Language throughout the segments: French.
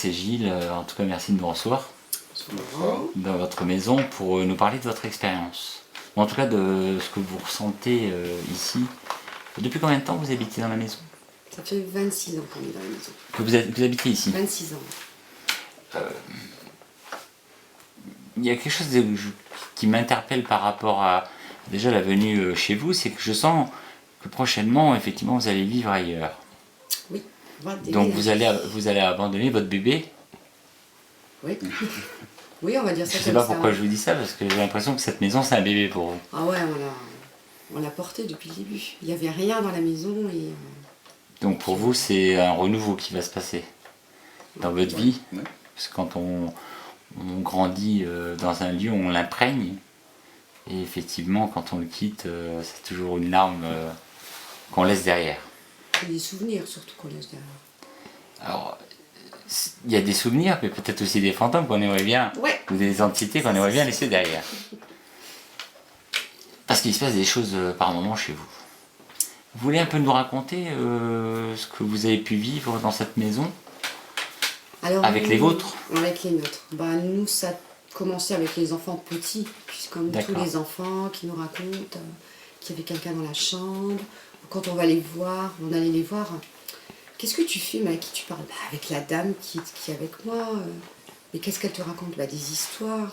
c'est Gilles. En tout cas, merci de nous recevoir Bonsoir. dans votre maison pour nous parler de votre expérience. Ou en tout cas, de ce que vous ressentez ici. Depuis combien de temps vous habitez dans la maison? Ça fait 26 ans qu'on est dans la maison. Que vous habitez ici? 26 ans. Il y a quelque chose qui m'interpelle par rapport à déjà la venue chez vous, c'est que je sens que prochainement, effectivement, vous allez vivre ailleurs. Oui. On va Donc déménager. vous allez abandonner votre bébé. Oui. Oui, on va dire ça Je comme sais pas ça. pourquoi je vous dis ça, parce que j'ai l'impression que cette maison, c'est un bébé pour vous. Ah ouais, on l'a porté depuis le début. Il n'y avait rien dans la maison et... Donc pour vous, c'est un renouveau qui va se passer dans votre vie. Ouais. Parce que quand on grandit dans un lieu, on l'imprègne. Et effectivement, quand on le quitte, c'est toujours une larme qu'on laisse derrière. des souvenirs surtout qu'on laisse derrière. Alors, il y a des souvenirs, mais peut-être aussi des fantômes qu'on aimerait bien, Ouais. ou des entités qu'on aimerait bien laisser derrière. Parce qu'il se passe des choses par moments chez vous. Vous voulez un peu nous raconter ce que vous avez pu vivre dans cette maison? Alors, Avec les vôtres? Avec les nôtres. Bah, nous, ça a commencé avec les enfants petits, puisque comme tous D'accord. les enfants qui nous racontent qu'il y avait quelqu'un dans la chambre. Quand on va les voir, on allait les voir. Qu'est-ce que tu fais, mais à qui tu parles? Bah, avec la dame qui est avec moi. Mais qu'est-ce qu'elle te raconte? Bah, des histoires.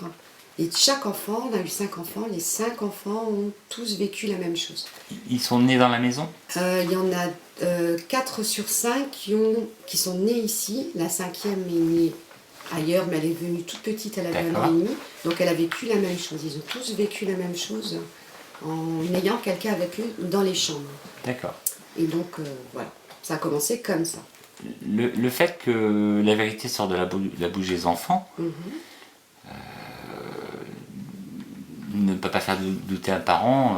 Et chaque enfant, on a eu 5 enfants, les 5 enfants ont tous vécu la même chose. Ils sont nés dans la maison? Il y en a 4 sur 5 qui sont nés ici. La 5e est née ailleurs, mais elle est venue toute petite, elle avait 1 an et demi. Donc elle a vécu la même chose. Ils ont tous vécu la même chose en ayant quelqu'un avec eux dans les chambres. D'accord. Et donc voilà, ça a commencé comme ça. Le fait que la vérité sort de la bouche des enfants ne peut pas faire douter un parent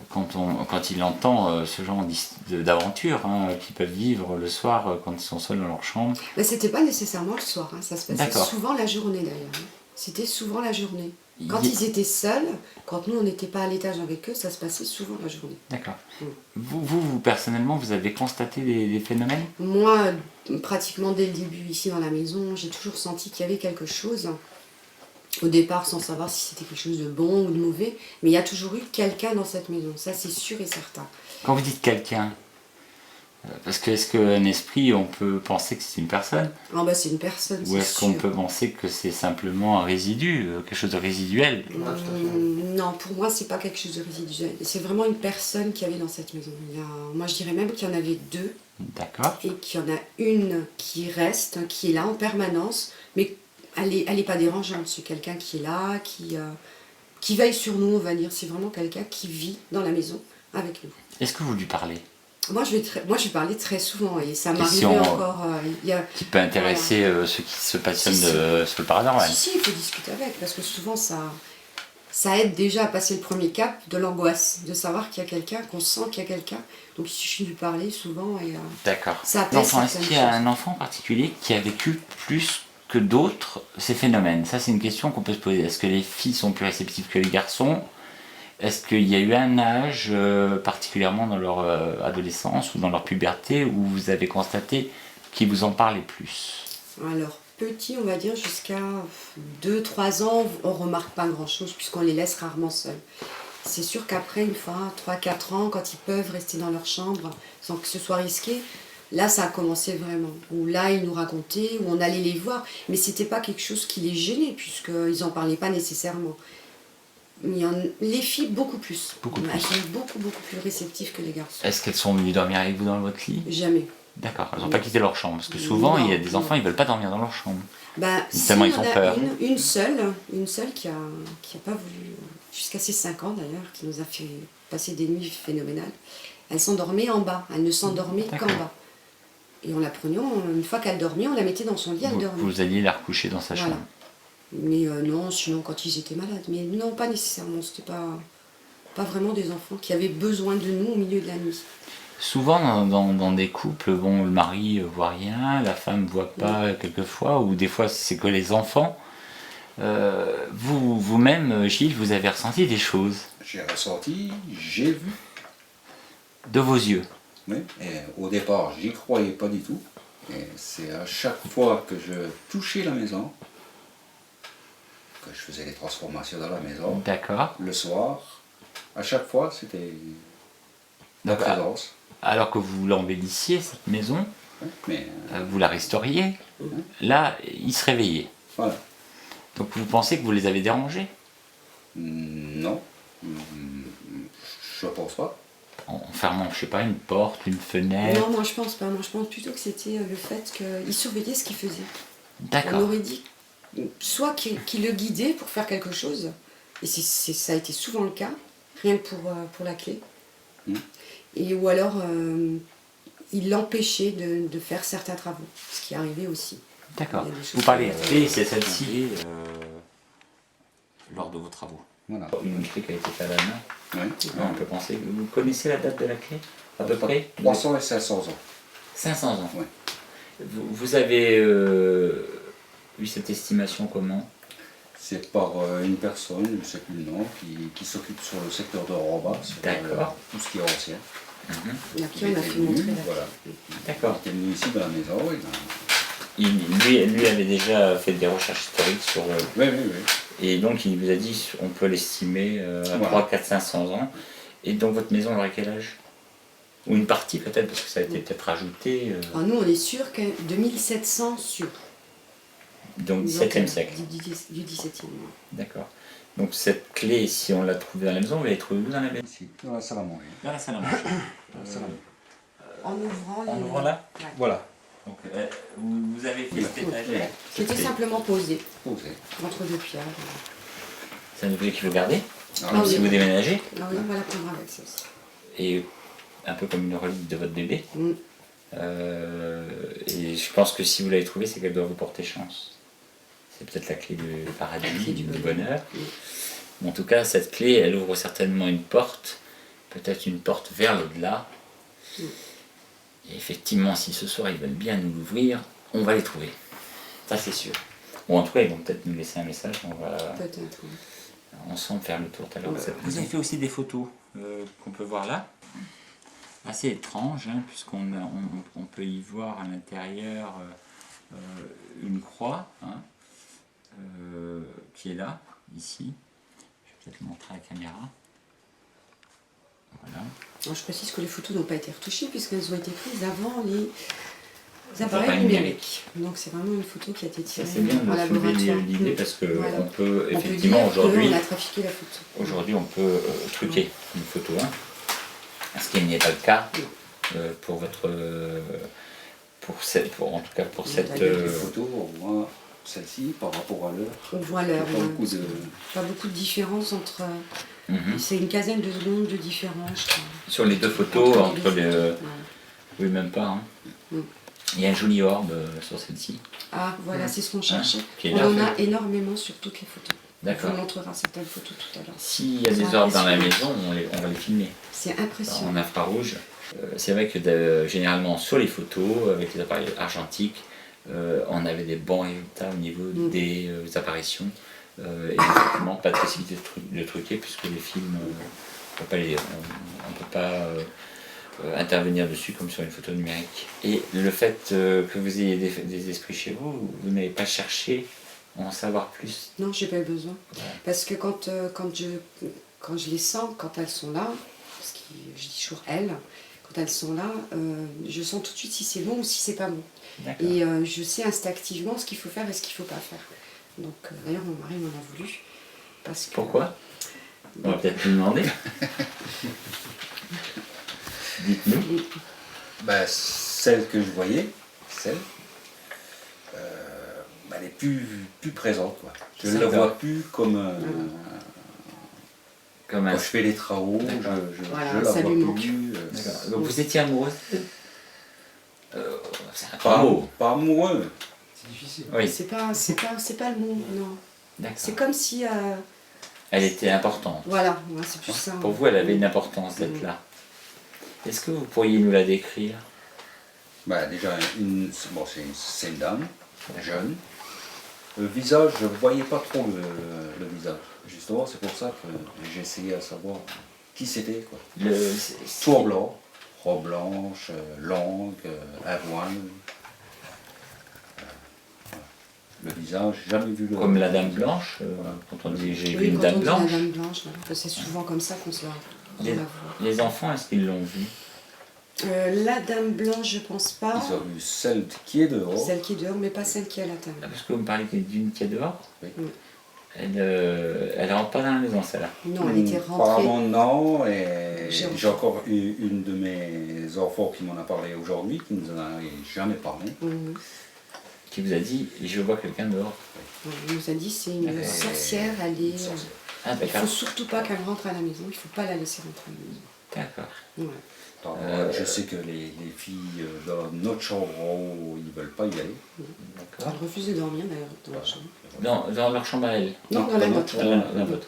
quand il entend ce genre d'aventure qu'ils peuvent vivre le soir quand ils sont seuls dans leur chambre. Mais c'était pas nécessairement le soir, hein. Ça se passait D'accord. souvent la journée d'ailleurs. Hein. C'était souvent la journée. Quand Il- ils étaient seuls, quand nous on n'était pas à l'étage avec eux, ça se passait souvent la journée. D'accord. Vous, personnellement, vous avez constaté des phénomènes? Moi, pratiquement dès le début ici dans la maison, j'ai toujours senti qu'il y avait quelque chose. Au départ, sans savoir si c'était quelque chose de bon ou de mauvais, mais il y a toujours eu quelqu'un dans cette maison, ça c'est sûr et certain. Quand vous dites quelqu'un, parce que est-ce qu'un esprit, on peut penser que c'est une personne? Ah bah c'est une personne, Ou c'est est-ce qu'on sûr. peut penser que c'est simplement un résidu, quelque chose de résiduel? Non, pour moi c'est pas quelque chose de résiduel. C'est vraiment une personne qui avait dans cette maison. Moi je dirais même qu'il y en avait 2 D'accord. et qu'il y en a une qui reste, qui est là en permanence, mais elle est pas dérangeante. C'est quelqu'un qui est là, qui veille sur nous, on va dire. C'est vraiment quelqu'un qui vit dans la maison avec nous. Est-ce que vous lui parlez? Moi je vais parler très souvent et ça Question, m'arrivait encore. Qui peut intéresser ceux qui se passionnent Si, sur le paranormal. Si, il faut discuter avec, parce que souvent ça aide déjà à passer le premier cap de l'angoisse, de savoir qu'il y a quelqu'un, qu'on sent qu'il y a quelqu'un. Donc il suffit de lui parler souvent et D'accord. ça apaise L'enfant, est-ce certaines qu'il y a choses. un enfant particulier qui a vécu plus que d'autres ces phénomènes? Ça, c'est une question qu'on peut se poser. Est-ce que les filles sont plus réceptives que les garçons? Est-ce qu'il y a eu un âge, particulièrement dans leur adolescence ou dans leur puberté, où vous avez constaté qu'ils vous en parlaient plus? Alors petit, on va dire jusqu'à 2-3 ans, on remarque pas grand-chose puisqu'on les laisse rarement seuls. C'est sûr qu'après, une fois, 3-4 ans, quand ils peuvent rester dans leur chambre sans que ce soit risqué, là, ça a commencé vraiment. Où là, ils nous racontaient, où on allait les voir. Mais c'était pas quelque chose qui les gênait, puisqu'ils n'en parlaient pas nécessairement. Les filles, beaucoup plus. Beaucoup Elles plus. sont beaucoup plus réceptives que les garçons. Est-ce qu'elles sont venues dormir avec vous dans votre lit? Jamais. D'accord, elles n'ont pas quitté leur chambre. Parce que souvent, Non, il y a des non. enfants, ils veulent pas dormir dans leur chambre. Ben, Tellement si, ils ont on a peur. une seule qui a pas voulu, jusqu'à ses 5 ans d'ailleurs, qui nous a fait passer des nuits phénoménales. Elle s'endormait en bas, elle ne s'endormait qu'en D'accord. bas. Et on la prenions, une fois qu'elle dormait, on la mettait dans son lit, elle dormait. Vous alliez la recoucher dans sa Voilà. chambre. Mais non, sinon quand ils étaient malades. Mais non, pas nécessairement, c'était pas vraiment des enfants qui avaient besoin de nous au milieu de la nuit. Souvent, dans des couples, bon, le mari voit rien, la femme voit pas quelquefois, ou des fois c'est que les enfants. Vous-même, Gilles, vous avez ressenti des choses J'ai ressenti, j'ai vu. de vos yeux. Oui. Et au départ, j'y croyais pas du tout. Et c'est à chaque fois que je touchais la maison, que je faisais les transformations dans la maison, D'accord. le soir, à chaque fois, c'était la D'accord. présence. Alors que vous l'embellissiez, cette maison, Hein, mais vous la restauriez, là, ils se réveillaient. voilà. Donc vous pensez que vous les avez dérangés Non, je pense pas. en fermant, je sais pas, une porte, une fenêtre. Non, moi je pense pas. Moi je pense plutôt que c'était le fait qu'il surveillait ce qu'il faisait. On D'accord. aurait dit soit qu'il le guidait pour faire quelque chose, et ça a été souvent le cas, rien que pour la clé, et ou alors il l'empêchait de faire certains travaux, ce qui arrivait aussi. D'accord. Il y a des choses Vous parlez comme- de clé, c'est celle-ci lors de vos travaux. Voilà. Une clé qui a été faite à la main. Ouais. On peut penser. Vous connaissez la date de la clé à peu près 300 et 500 ans. 500 ans. Ouais. Vous avez eu cette estimation comment? C'est par une personne, je ne sais plus le nom, qui s'occupe sur le secteur de Roba, sur D'accord. tout ce qui est ancien. Et après on a fait montrer la Voilà. D'accord. Il était venu ici dans la maison. Lui avait déjà fait des recherches historiques sur. Oui, oui, oui. Et donc il vous a dit on peut l'estimer à Voilà. 3, 4, 500 ans. Et donc votre maison aurait quel âge? Ou une partie peut-être, parce que ça a été peut-être ajouté. Alors, nous on est sûr que de 1700 sûr. Donc Donc, 17e siècle. Du 17e. D'accord. Donc cette clé, si on l'a trouvée dans la maison, vous l'avez trouvée où dans la maison? Ici, dans la salle à manger. Dans la salle à manger. Dans la salle à manger. En ouvrant les... En ouvrant là? Ouais. Voilà. Donc vous avez fait cette étagère. C'était simplement posé Posé. entre deux pierres. C'est un objet qu'il faut garder, Ah, Ah oui. si vous déménagez, Ah oui, on va la prendre avec ça aussi. et un peu comme une relique de votre bébé. Mm. Et je pense que si vous l'avez trouvée, c'est qu'elle doit vous porter chance. C'est peut-être la clé du paradis, La clé du du bonheur. bonheur. Mm. Mais en tout cas, cette clé, elle ouvre certainement une porte, peut-être une porte vers l'au-delà. Mm. Et effectivement, si ce soir ils veulent bien nous l'ouvrir, on va les trouver. Ça, c'est sûr. Ou en tout cas, ils vont peut-être nous laisser un message. On va Peut-être. Oui. ensemble faire le tour tout à l'heure. Vous avez fait aussi des photos qu'on peut voir là. Assez étrange, hein, puisqu'on on peut y voir à l'intérieur une croix hein, qui est là, ici. Je vais peut-être montrer à la caméra. Voilà. Alors, je précise que les photos n'ont pas été retouchées puisqu'elles ont été prises avant les appareils appareils numériques. numériques. Donc c'est vraiment une photo qui a été Ça tirée c'est bien de en soulever laboratoire. l'idée parce que Voilà. on peut On peut effectivement dire aujourd'hui qu'on a trafiqué la photo. Aujourd'hui, on peut truquer une photo, hein, ce qui n'est pas le cas pour votre, en tout cas pour cette. Les photos, on voit celle-ci par rapport à l'heure. On voit l'heure. Pas beaucoup de... Pas beaucoup de différence entre. Mhm. C'est une quinzaine de secondes de différence. Sur les deux photos, entre les, Voilà. oui même pas. Hein. Mm. Il y a un joli orbe sur celle-ci, Ah voilà, c'est ce qu'on cherchait. qui est On là. en a énormément sur toutes les photos. On D'accord. vous montrera certaines photos tout à l'heure. S'il y a des C'est orbes dans la impressionnant. maison, on va les filmer C'est impressionnant. en infrarouge. C'est vrai que généralement sur les photos, avec les appareils argentiques, on avait des bons résultats au niveau des apparitions. Et effectivement, pas de possibilité de truquer puisque les films, on ne peut pas intervenir dessus comme sur une photo numérique. Et le fait que vous ayez des esprits chez vous, vous n'avez pas cherché à en savoir plus. Non, j'ai pas eu besoin. Voilà. Parce que quand je les sens, quand elles sont là, parce que je dis toujours elles, quand elles sont là, je sens tout de suite si c'est bon ou si c'est pas bon. D'accord. Et je sais instinctivement ce qu'il faut faire et ce qu'il faut pas faire. Donc d'ailleurs mon mari m'en a voulu. Parce que, Pourquoi? On va peut-être lui demander. Dites-nous. Ben, celle que je voyais, elle est plus présente. Quoi. Je ne la D'accord. vois plus comme Comme quand un. je fais les travaux, D'accord. Voilà, je la ça vois lui manque. plus. D'accord. Donc vous étiez amoureuse c'est un Pas, grand mot. pas amoureux. C'est difficile. Oui, c'est pas le mot, non. d'accord. C'est comme si Elle était importante. voilà, ouais, c'est plus ça. Pour vous, elle avait une importance d'être là. Est-ce que vous pourriez nous la décrire? Ben, déjà, c'est une dame, jeune. Le visage, je ne voyais pas trop le visage. Justement, c'est pour ça que j'ai essayé à savoir qui c'était. Quoi. Tout en blanc, robe blanche, longue, avoine. le visage, jamais vu le... Comme la dame blanche, quand on dit j'ai vu Oui, une quand dame on dit la blanche. dame blanche, voilà. C'est souvent comme ça qu'on Les, la voit. les enfants, est-ce qu'ils l'ont vu? La dame blanche, je pense pas. Ils ont vu celle qui est dehors. Celle qui est dehors, mais pas celle qui est à la table. Parce que vous me parlez d'une qui est dehors. Oui. Elle rentre pas dans la maison, celle-là. Non, elle était rentrée. Apparemment non, et J'ai j'ai encore eu une de mes enfants qui m'en a parlé aujourd'hui, qui nous en a jamais parlé. Mhm. Qui vous a dit je vois quelqu'un dehors. On nous a dit c'est une D'accord. sorcière, elle est. Ah, Il d'accord. faut surtout pas qu'elle rentre à la maison, il faut pas la laisser rentrer à la maison. D'accord. Ouais. Alors, je sais que les filles dans notre chambre, ils veulent pas y aller. D'accord. Elle refuse de dormir d'ailleurs dans la chambre. Dans leur chambre à elle. Non, dans la nôtre. Dans la vôtre.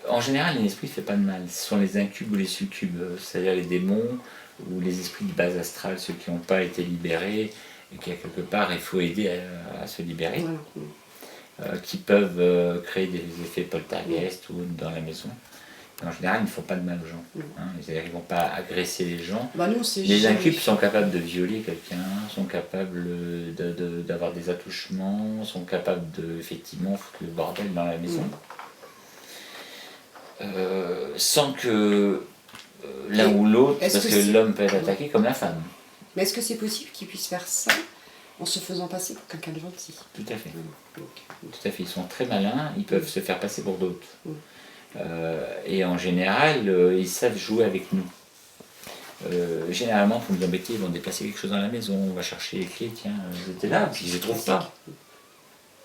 En général, un esprit ne fait pas de mal. Ce sont les incubes ou les succubes, c'est-à-dire les démons ou les esprits de base astrale, ceux qui n'ont pas été libérés et qui, à quelque part, il faut aider à se libérer, Voilà. qui peuvent créer des effets poltergeist ou dans la maison. En général, ils ne font pas de mal aux gens. Hein. C'est-à-dire qu'ils ne vont pas agresser les gens. Bah nous, c'est Les jamais- incubes sont capables de violer quelqu'un, sont capables d'avoir des attouchements, sont capables de, effectivement, foutre le bordel dans la maison. Sans que l'un Et ou l'autre, est-ce parce que que c'est- l'homme peut être attaqué comme la femme. Mais est-ce que c'est possible qu'ils puissent faire ça en se faisant passer pour quelqu'un de gentil? Tout à fait. Voilà. Donc, Tout à fait. Ils sont très malins, ils peuvent se faire passer pour d'autres. Mm. Et en général, ils savent jouer avec nous. Généralement, pour nous embêter, ils vont déplacer quelque chose dans la maison, on va chercher les clés, tiens, vous étiez là, puis je ne les trouve pas.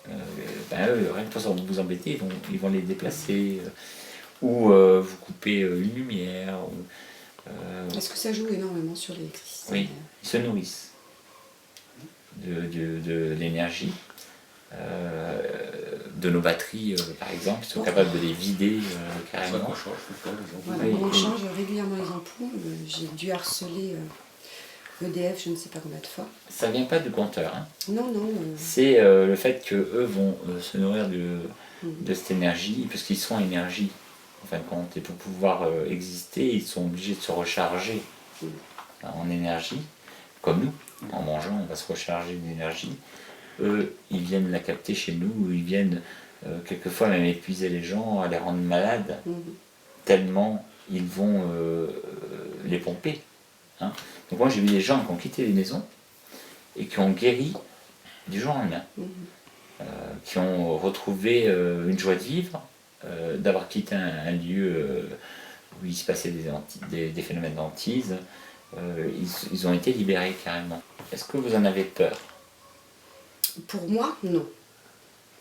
Eux, rien que pour ça, vous embêter, ils vont les déplacer, ou vous couper une lumière. Est-ce que ça joue énormément sur l'électricité? Oui, ils se nourrissent de l'énergie, de nos batteries, par exemple, ils sont capables de les vider C'est ça carrément. qu'on change tout le temps, les enfants. Voilà, Oui, on oui. change régulièrement les ampoules. J'ai dû harceler EDF, je ne sais pas combien de fois. Ça vient pas du compteur, hein. Non, non. C'est le fait qu'eux vont se nourrir de cette énergie, parce qu'ils sont énergie, en fin de compte, et pour pouvoir exister, ils sont obligés de se recharger en énergie, comme nous. En mangeant, on va se recharger d'énergie. Eux, ils viennent la capter chez nous, ou ils viennent quelquefois même épuiser les gens, à les rendre malades, tellement ils vont les pomper. Hein. Donc moi j'ai vu des gens qui ont quitté les maisons et qui ont guéri du jour au lendemain, qui ont retrouvé une joie de vivre, d'avoir quitté un lieu où il se passait des phénomènes d'hantise. Ils ont été libérés carrément. Est-ce que vous en avez peur? Pour moi, non.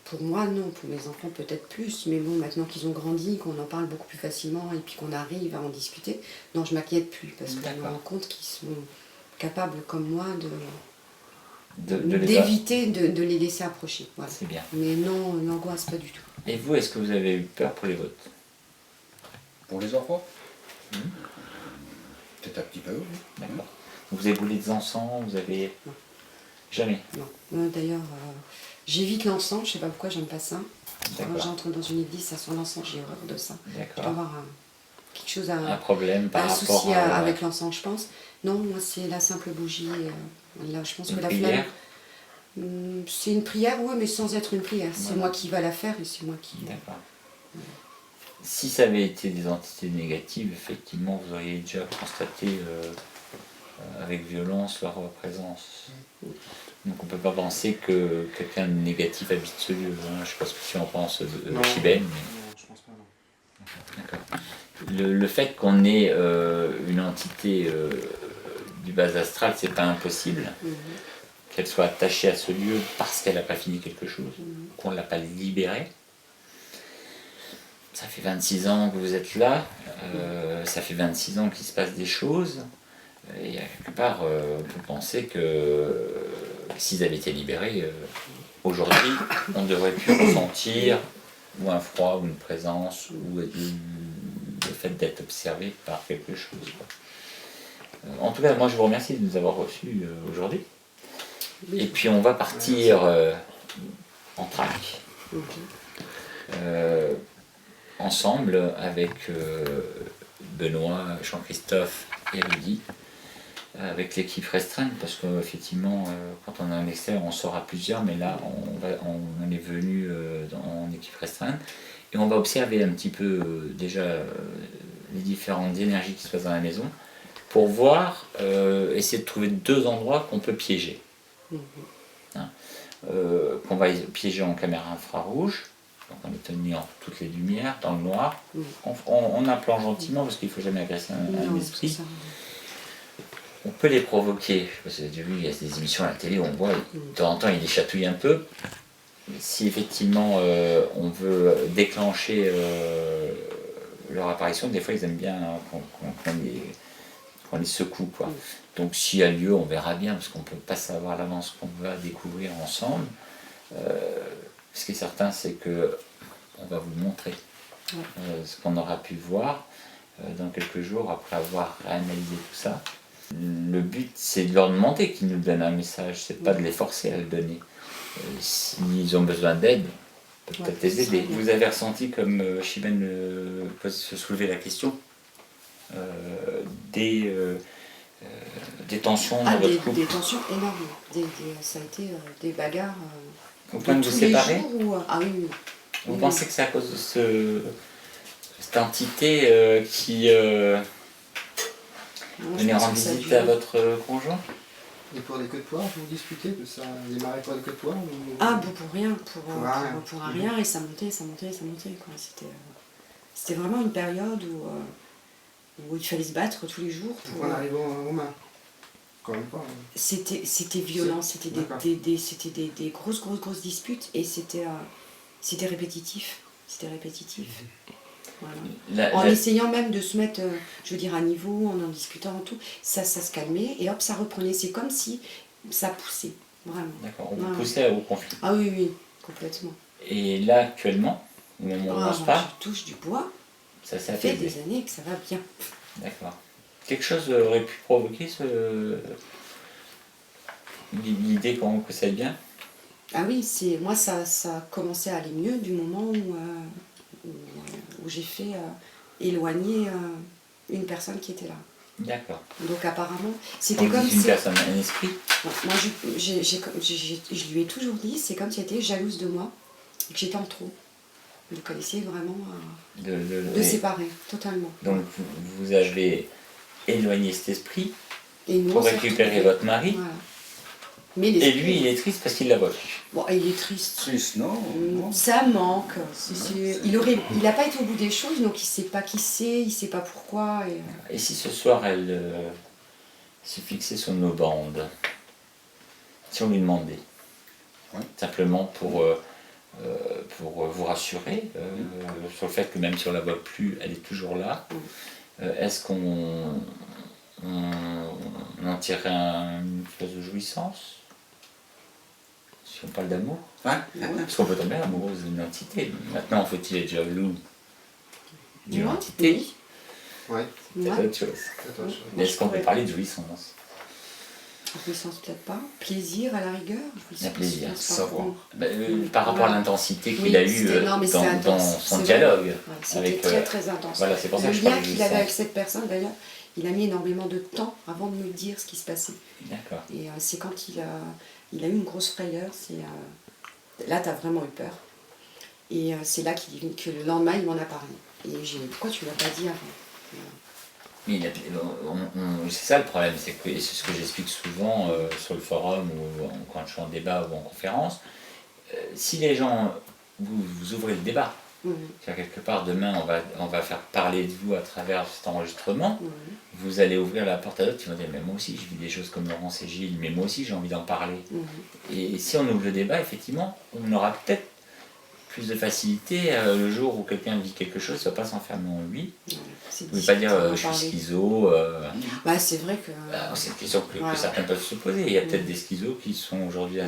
Pour moi, non. Pour mes enfants, peut-être plus. Mais bon, maintenant qu'ils ont grandi, qu'on en parle beaucoup plus facilement et puis qu'on arrive à en discuter, non, je m'inquiète plus parce que je me D'accord. rends compte qu'ils sont capables, comme moi, De les d'éviter de les laisser approcher. Voilà. C'est bien. Mais non, n'angoisse pas du tout. Et vous, est-ce que vous avez eu peur pour les vôtres? Pour les enfants Peut-être un petit peu, oui. D'accord. Vous avez brûlé des encens, vous avez... Non. Jamais. Non. D'ailleurs, j'évite l'encens, je sais pas pourquoi j'aime pas ça. Quand D'accord. j'entre dans une église, ça sent l'encens, j'ai horreur de ça. Je dois D'accord. avoir quelque chose Un problème par un rapport souci à... avec l'encens, je pense. Non, moi c'est la simple bougie. Là, je pense Une que la prière? flamme. C'est une prière, oui, mais sans être une prière. C'est Voilà. moi qui va la faire et c'est moi qui. D'accord. Si ça avait été des entités négatives, effectivement, vous auriez déjà constaté avec violence leur présence. Donc on ne peut pas penser que quelqu'un de négatif habite ce lieu. Hein. Je ne sais pas ce que tu en penses, Chibène. Non, je pense pas, non. D'accord. Le fait qu'on ait une entité du bas astral, c'est pas impossible. Qu'elle soit attachée à ce lieu parce qu'elle n'a pas fini quelque chose, qu'on ne l'a pas libérée. Ça fait 26 ans que vous êtes là, ça fait 26 ans qu'il se passe des choses, et à quelque part, on peut penser que s'ils avaient été libérés, aujourd'hui, on devrait plus ressentir ou un froid, ou une présence, ou le fait d'être observé par quelque chose. En tout cas, moi je vous remercie de nous avoir reçus aujourd'hui. Et puis on va partir en track. Ensemble avec Benoît, Jean-Christophe et Rudy avec l'équipe restreinte, parce qu'effectivement, quand on est en extérieur, on sort à plusieurs, mais là, on est venu en équipe restreinte, et on va observer un petit peu déjà les différentes énergies qui se passent dans la maison, pour voir, essayer de trouver 2 endroits qu'on peut piéger. Hein. Qu'on va piéger en caméra infrarouge, donc en éteignant toutes les lumières, dans le noir, en appelant gentiment, parce qu'il ne faut jamais agresser un esprit. On peut les provoquer, parce que j'ai vu, il y a des émissions à la télé où on voit, de temps en temps, ils les chatouillent un peu. Si effectivement on veut déclencher leur apparition, des fois ils aiment bien qu'on les secoue, quoi. Donc s'il y a lieu, on verra bien, parce qu'on ne peut pas savoir à l'avance ce qu'on va découvrir ensemble. Ce qui est certain, c'est que on va vous montrer ce qu'on aura pu voir dans quelques jours, après avoir réanalysé tout ça. Le but, c'est de leur demander qu'ils nous donnent un message, c'est pas de les forcer à le donner. S'ils ont besoin d'aide, on peut peut-être les aider. Vous avez ressenti, comme Chimène se soulevait la question, des tensions dans votre couple? Des tensions énormes. Ça a été des bagarres. Au point de vous tous les séparer? jours ah oui. Vous pensez que c'est à cause de cette entité qui venait rendre visite à votre conjoint? Et pour des queues de poire, vous disputez que ça a démarré pour des queues de poire ou... Ah, pour rien, pour rien. rien, et ça montait, quoi. C'était vraiment une période où il fallait se battre tous les jours. Pour en arriver aux mains. Encore une fois. C'était violent, c'était des grosses disputes, et c'était répétitif. Voilà. En essayant même de se mettre, je veux dire, à niveau, en discutant, tout, ça se calmait, et hop, ça reprenait. C'est comme si ça poussait, vraiment. D'accord, on vous poussait au conflit. Ah oui, complètement. Et là, actuellement, au moment où on se parle, je touche du bois, ça ça s'est fait apaisé. des années que ça va bien. D'accord. Quelque chose aurait pu provoquer l'idée que ça aille bien? Ah oui, moi ça a commencé à aller mieux du moment où j'ai fait éloigner une personne qui était là. D'accord. Donc apparemment, c'était Quand comme vous dites une si... personne, un esprit? Moi, je lui ai toujours dit, c'est comme si elle était jalouse de moi, et que j'étais en trop. Donc elle essayait vraiment de séparer, totalement. Donc vous avez éloigné cet esprit Et nous, pour on s'est récupérer retrouvés. votre mari. Voilà. Mais Et lui, il est triste parce qu'il la voit plus. Bon, il est triste. Triste, non. Ça manque. Il n'a pas été au bout des choses, donc il ne sait pas qui c'est, il ne sait pas pourquoi. Et si ce soir, elle se fixait sur nos bandes, si on lui demandait, simplement pour vous rassurer sur le fait que même si on ne la voit plus, elle est toujours là, est-ce qu'on en tirerait une espèce de jouissance? Si on parle d'amour, parce qu'on peut tomber amoureux d'une entité. Maintenant, faut-il être jaloux d'une entité? Oui. C'est autre chose. Mais est-ce qu'on peut parler de jouissance? Jouissance peut-être pas. Plaisir à la rigueur. Un plaisir, savoir. Par rapport à l'intensité qu'il a eu dans son dialogue. C'était très intense. Voilà, c'est pour ça le que je lien parle de qu'il avait avec jouissance. cette personne, d'ailleurs, il a mis énormément de temps avant de me dire ce qui se passait. D'accord. Et c'est quand il a eu une grosse frayeur, là tu as vraiment eu peur. Et c'est là que le lendemain il m'en a parlé. Et j'ai dit, pourquoi tu ne l'as pas dit avant? Mais c'est ça le problème, c'est ce que j'explique souvent sur le forum ou quand je suis en débat ou en conférence. Si les gens, vous ouvrez le débat, quelque part demain on va faire parler de vous à travers cet enregistrement, vous allez ouvrir la porte à d'autres qui vont dire mais moi aussi je vis des choses comme Laurence et Gilles, mais moi aussi j'ai envie d'en parler. Et si on ouvre le débat, effectivement, on aura peut-être plus de facilité le jour où quelqu'un vit quelque chose, il ne va pas s'enfermer en lui. Vous ne pouvez pas dire je suis schizo. C'est vrai que... c'est une question que certains peuvent se poser. Il y a peut-être des schizos qui sont aujourd'hui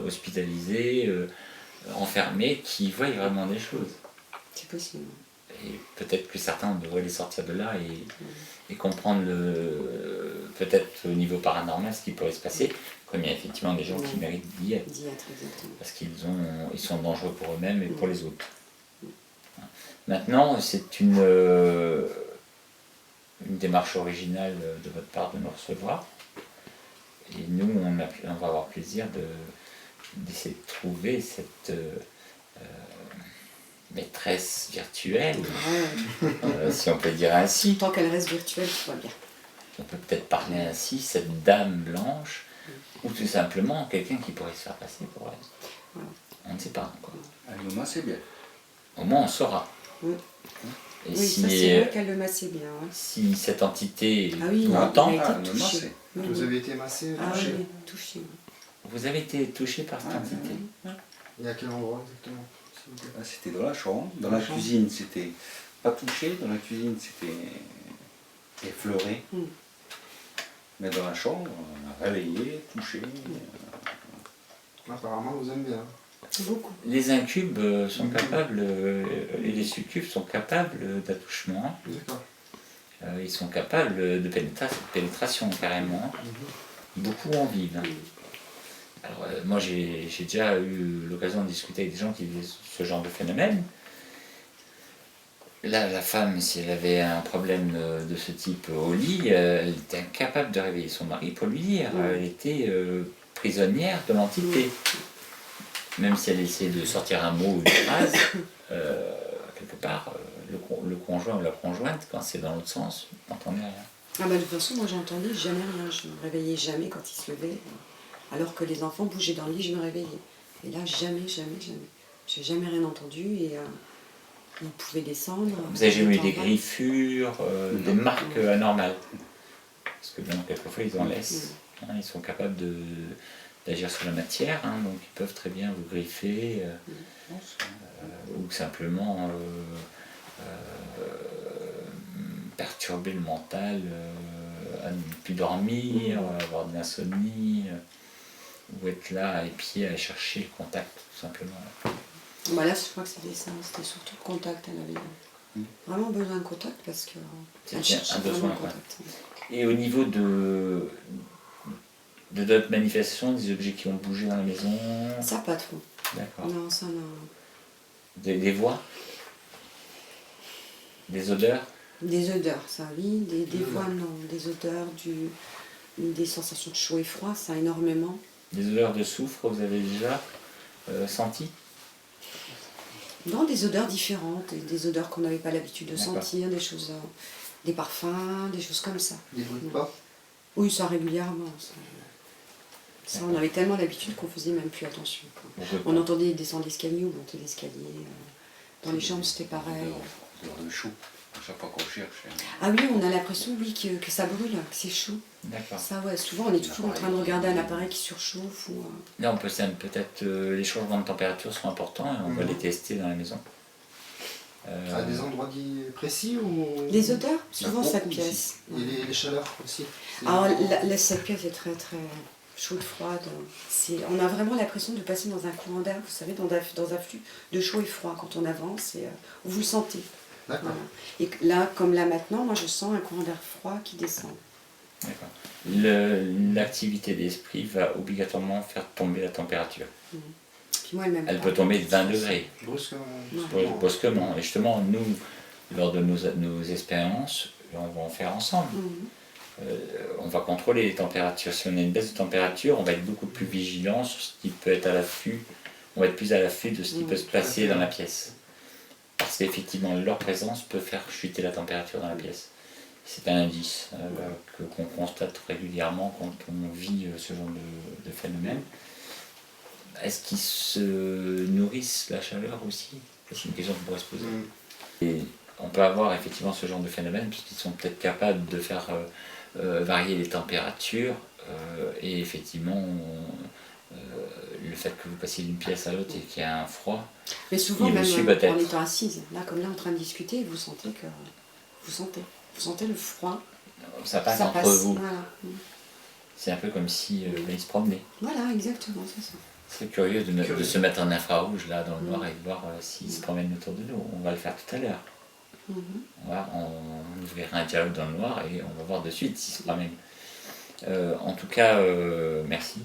hospitalisés, enfermés, qui voient vraiment des choses. C'est possible. Et peut-être que certains devraient les sortir de là et comprendre peut-être au niveau paranormal ce qui pourrait se passer, comme il y a effectivement des gens qui méritent d'y être. Parce qu'ils sont dangereux pour eux-mêmes et pour les autres. Maintenant, c'est une démarche originale de votre part de nous recevoir. Et nous, on va avoir plaisir d'essayer de trouver cette maîtresse virtuelle, si on peut dire ainsi. Tant qu'elle reste virtuelle, tout va bien. On peut peut-être parler ainsi, cette dame blanche, ou tout simplement quelqu'un qui pourrait se faire passer pour elle. Voilà. On ne sait pas encore. Elle le masse bien. Au moins, on saura. Oui. Et Oui, si, ça c'est vrai qu'elle le massait bien. Ouais. si cette entité Ah oui, l'entend, il a été le touché. massé. Oui, Vous oui. avez été massé, Ah touché. oui, touché. vous avez été touché par cette Ah, entité. Et à quel endroit exactement, s'il vous plaît? Ah, c'était dans la chambre. Dans Dans la la chambre. cuisine, c'était pas touché. Dans la cuisine, c'était effleuré. Mm. Mais dans la chambre, on a réveillé, touché. Apparemment, vous aimez bien. Beaucoup. Les incubes sont capables, et les succubes sont capables d'attouchement. D'accord. Ils sont capables de pénétration carrément. Beaucoup en vivent. Alors, moi, j'ai déjà eu l'occasion de discuter avec des gens qui vivaient ce genre de phénomène. Là, la femme, si elle avait un problème de ce type au lit, elle était incapable de réveiller son mari pour lui dire. Elle était prisonnière de l'entité. Même si elle essayait de sortir un mot ou une phrase, quelque part, le conjoint ou la conjointe, quand c'est dans l'autre sens, n'entendait rien. Ah bah, de toute façon, moi j'entendais jamais rien. Je me réveillais jamais quand il se levait. Alors que les enfants bougeaient dans le lit, je me réveillais. Et là, jamais, jamais, jamais. J'ai jamais rien entendu et ils pouvaient descendre. Vous avez jamais eu J'étais des en bas. griffures, des marques anormales? Parce que bien, quelquefois, ils en laissent. Hein, ils sont capables d'agir sur la matière, hein, donc ils peuvent très bien vous griffer, ou simplement perturber le mental, à ne plus dormir, avoir de l'insomnie, ou être là à épier, à chercher le contact, tout simplement. Bah là, je crois que c'était ça. C'était surtout le contact. Elle avait vraiment besoin de contact parce que elle C'était cherchait un besoin, vraiment le quoi. contact. Et au niveau de d'autres manifestations, des objets qui ont bougé dans la maison, Ça, pas trop. d'accord. Non, ça, non. Des voix, des odeurs. Des odeurs, ça, oui. Des voix, non. Des odeurs, des sensations de chaud et froid, ça, énormément. Des odeurs de soufre, vous avez déjà senti? Non, des odeurs différentes, des odeurs qu'on n'avait pas l'habitude de D'accord. sentir, des choses, des parfums, des choses comme ça. Des bruits de pas. Oui, ça régulièrement. Ça, on avait tellement l'habitude qu'on faisait même plus attention, quoi. On entendait descendre l'escalier ou monter l'escalier. Dans les chambres, c'était pareil. Odeur de chaud. À chaque fois qu'on cherche. Ah oui, on a l'impression, oui, que ça brûle, que c'est chaud. D'accord. Ça, ouais, souvent on est toujours en train de regarder un appareil qui surchauffe. Ou, Là, on peut peut-être les changements de température sont importants et on va les tester dans la maison. À des endroits précis ou... Les odeurs, souvent beaucoup cette ici. pièce. Et les chaleurs aussi. Alors, cette pièce est très très chaude, froide. On a vraiment l'impression de passer dans un courant d'air, vous savez, dans un flux de chaud et froid quand on avance. Et, vous le sentez. D'accord. Voilà. Et là, comme là maintenant, moi je sens un courant d'air froid qui descend. D'accord. L'activité d'esprit va obligatoirement faire tomber la température. Puis moi, elle Elle peut tomber de 20 degrés, Brusquement. brusquement. Et justement, nous, lors de nos expériences, on va en faire ensemble. On va contrôler les températures. Si on a une baisse de température, on va être beaucoup plus vigilant sur ce qui peut être à l'affût. On va être plus à l'affût de ce qui peut se passer dans la pièce. Parce qu'effectivement, leur présence peut faire chuter la température dans la pièce. C'est un indice qu'on constate régulièrement quand on vit ce genre de phénomène. Est-ce qu'ils se nourrissent la chaleur aussi? C'est une question qu'on pourrait se poser. Et on peut avoir effectivement ce genre de phénomène puisqu'ils sont peut-être capables de faire varier les températures et effectivement le fait que vous passiez d'une pièce à l'autre et qu'il y a un froid. Mais souvent, Il même vous suit en peut-être. étant assise, là, comme là, en train de discuter, vous sentez que. Vous sentez le froid. Ça passe Ça entre passe. vous. Voilà. C'est un peu comme si ils se promenaient. Voilà, exactement, c'est ça. C'est curieux de se mettre en infrarouge là dans le noir et de voir s'ils se promènent autour de nous. On va le faire tout à l'heure. On ouvrira un dialogue dans le noir et on va voir de suite s'ils se promènent. En tout cas, merci.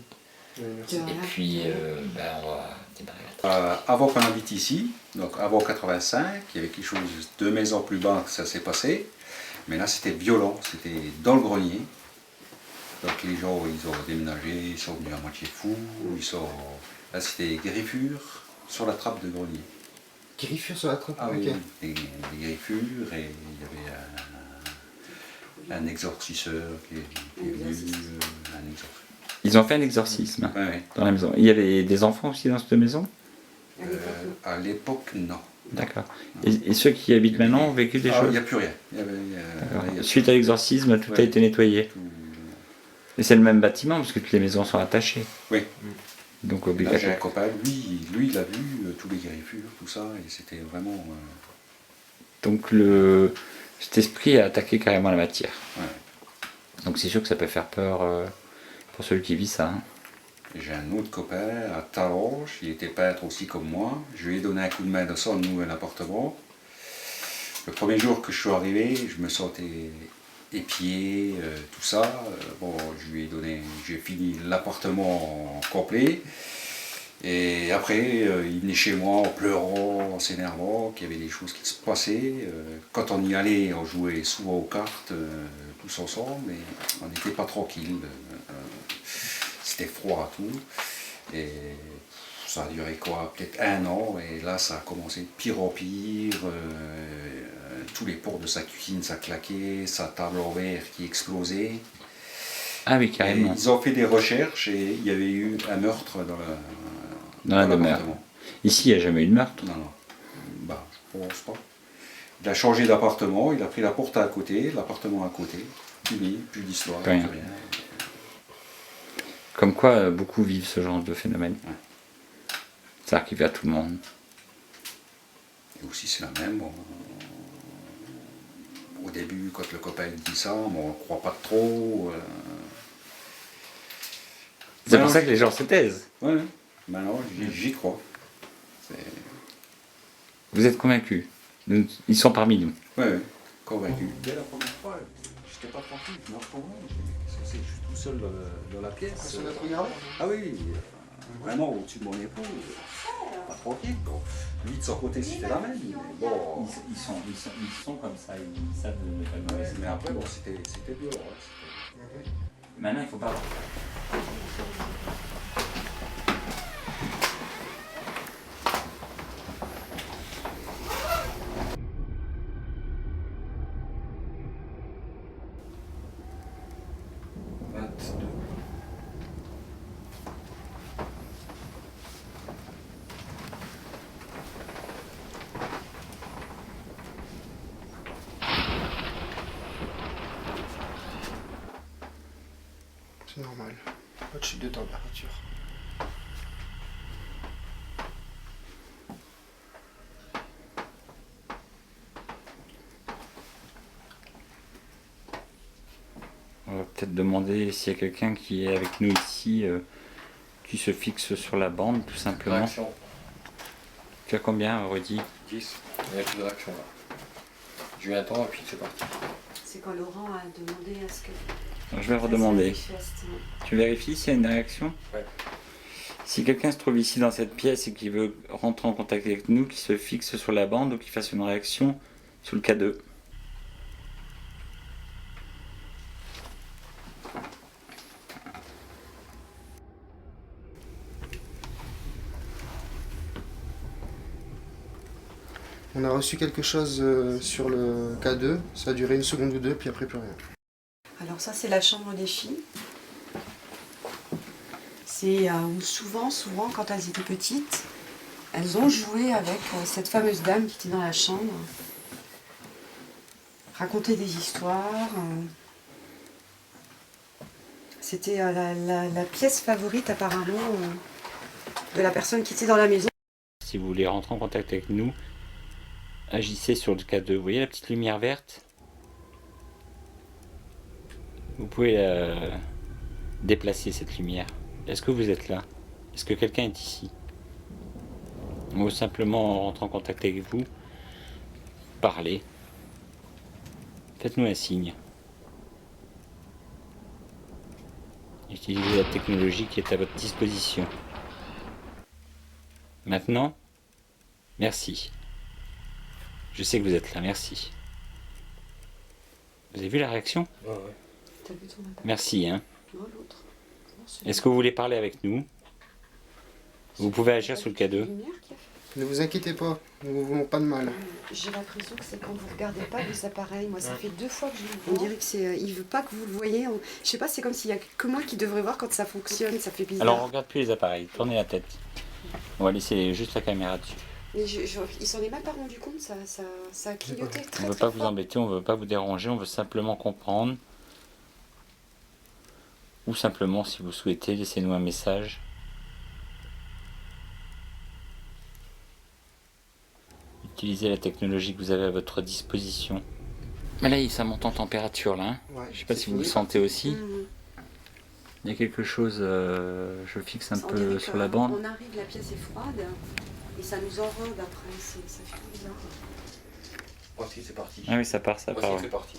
Merci. Voilà. Et puis, on va démarrer. Avant qu'on habite ici, donc avant 85, il y avait quelque chose 2 maisons plus bas que ça s'est passé. Mais là, c'était violent. C'était dans le grenier. Donc les gens, ils ont déménagé, ils sont venus à moitié fous, là c'était des griffures sur la trappe de grenier. Griffure sur la trappe. Ah ok. oui, des griffures, et il y avait un exorcisseur qui est venu, un exorcisme. Ils ont fait un exorcisme Ouais, ouais. dans la maison. Il y avait des enfants aussi dans cette maison? À l'époque, non. D'accord. Et ceux qui y habitent maintenant ont vécu des Il choses? n'y a plus rien. D'accord. Suite à l'exorcisme, tout a Ouais. été nettoyé. Et c'est le même bâtiment, parce que toutes les maisons sont attachées. Oui. Donc Là, j'ai un obligatoire. copain, lui il a vu tous les griffures, tout ça, et c'était vraiment... Donc cet esprit a attaqué carrément la matière. ouais. Donc c'est sûr que ça peut faire peur pour celui qui vit ça. Hein. Et j'ai un autre copain à Talange, il était peintre aussi comme moi. Je lui ai donné un coup de main dans son nouvel appartement. Le premier jour que je suis arrivé, je me sentais épié, tout ça. Bon, j'ai fini l'appartement complet. Et après, il venait chez moi en pleurant, en s'énervant, qu'il y avait des choses qui se passaient. Quand on y allait, on jouait souvent aux cartes, tous ensemble, mais on n'était pas tranquille. C'était froid tout. Et ça a duré quoi? Peut-être 1 an, et là ça a commencé de pire en pire. Tous les ports de sa cuisine, ça claquait, sa table en verre qui explosait. Ah oui, Et carrément. ils ont fait des recherches et il y avait eu un meurtre dans Dans la demeure. l'appartement. Ici, il n'y a jamais eu de meurtre. Non, non. Bah, je pense pas. Il a changé d'appartement, il a pris la porte à côté, l'appartement à côté. Plus d'histoire, plus Rien. rien. Comme quoi, beaucoup vivent ce genre de phénomène. Ouais. Ça arrive à tout le monde. Et aussi c'est la même. Au début, quand le copain dit ça, on ne croit pas trop. C'est Maintenant, pour ça que les gens se taisent. Ouais, maintenant j'y crois. Vous êtes convaincus? Ils sont parmi nous. Ouais, convaincu. Dès la première fois, j'étais pas tranquille, je me retrouvais. Je suis tout seul dans la pièce. Ça doit être regardé. Ah oui, vraiment au-dessus de mon épaule, pas tranquille. Bon. Lui de son côté c'était la même, mais bon. Ils sont comme ça, ils savent de ne pas Ouais, mais après bon, c'était dur. Maintenant, il ne faut pas. C'est normal. Pas de chute de température. On va peut-être demander s'il y a quelqu'un qui est avec nous ici, qui se fixe sur la bande, tout simplement. Réaction Tu as combien, Rudy? 10. Il n'y a plus de réaction là. Je viens attendre et puis c'est parti. C'est quand Laurent a demandé à ce que... Alors, je vais redemander. manifeste. Tu vérifies s'il y a une réaction? Ouais. Si quelqu'un se trouve ici dans cette pièce et qui veut rentrer en contact avec nous, qui se fixe sur la bande ou qui fasse une réaction sous le K2. On a reçu quelque chose sur le K2. Ça a duré 1 seconde ou 2, puis après plus rien. Alors ça, c'est la chambre des filles. C'est où souvent, quand elles étaient petites, elles ont joué avec cette fameuse dame qui était dans la chambre. Raconter des histoires. C'était la pièce favorite apparemment de la personne qui était dans la maison. Si vous voulez rentrer en contact avec nous, agissez sur le K2. Vous voyez la petite lumière verte? Vous pouvez déplacer cette lumière. Est-ce que vous êtes là? Est-ce que quelqu'un est ici? Ou simplement rentrer en contact avec vous, parler. Faites-nous un signe. Utilisez la technologie qui est à votre disposition. Maintenant, merci. Je sais que vous êtes là, merci. Vous avez vu la réaction? Ouais, ouais. T'as vu ton appel ? Merci, hein. Non, l'autre. Non, Est-ce que vous voulez parler avec nous? Vous pouvez agir sur le La K2. lumière qui a fait. Ne vous inquiétez pas, nous ne vous voulons pas de mal. J'ai l'impression que c'est quand vous regardez pas vos appareils. Moi, ça fait 2 fois que je le vois. On dirait que c'est, il veut pas que vous le voyez. Je sais pas, c'est comme s'il y a que moi qui devrais voir quand ça fonctionne. Ça fait bizarre. Alors on regarde plus les appareils, tournez la tête. On va laisser juste la caméra dessus. Mais il s'en est même pas rendu compte. Ça a clignoté On très ne veut très pas vous fort. embêter, on ne veut pas vous déranger, on veut simplement comprendre. Ou simplement, si vous souhaitez, laissez-nous un message. Utilisez la technologie que vous avez à votre disposition. Mais là, ça monte en température, là. Hein. Ouais, Je ne sais pas c'est si vous le fini. sentez aussi. Mmh. Il y a quelque chose, je fixe un On peu dirait sur que la bande. On arrive, la pièce est froide et ça nous enrobe après. Ça fait bizarre. Voici, c'est parti. Ah oui, ça part, ça part. Voici, c'est parti.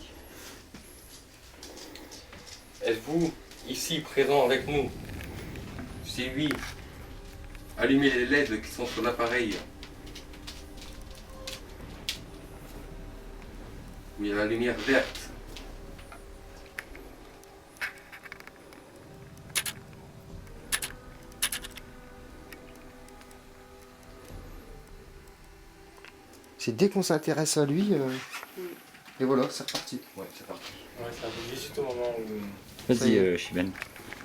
Êtes-vous ici présent avec nous? Si oui, allumez les LED qui sont sur l'appareil. Où il y a la lumière verte. C'est dès qu'on s'intéresse à lui, et voilà, c'est reparti. Ouais, c'est parti. Ouais, ça arrive juste au moment où. Ça y est. Vas-y, Shiben.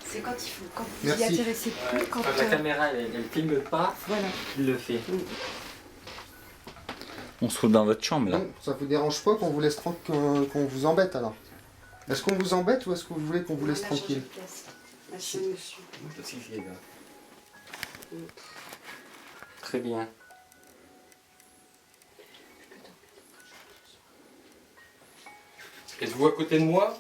C'est quand il faut, quand vous Merci. y intéressez plus, quand la caméra elle filme pas, voilà. il le fait. On se trouve dans votre chambre, là. Non, ça vous dérange pas qu'on vous laisse qu'on vous embête alors? Est-ce qu'on vous embête ou est-ce que vous voulez qu'on vous laisse On a changé tranquille? de place. La chaîne dessus. Moi, je suis ici, là. Très bien. Êtes-vous à côté de moi?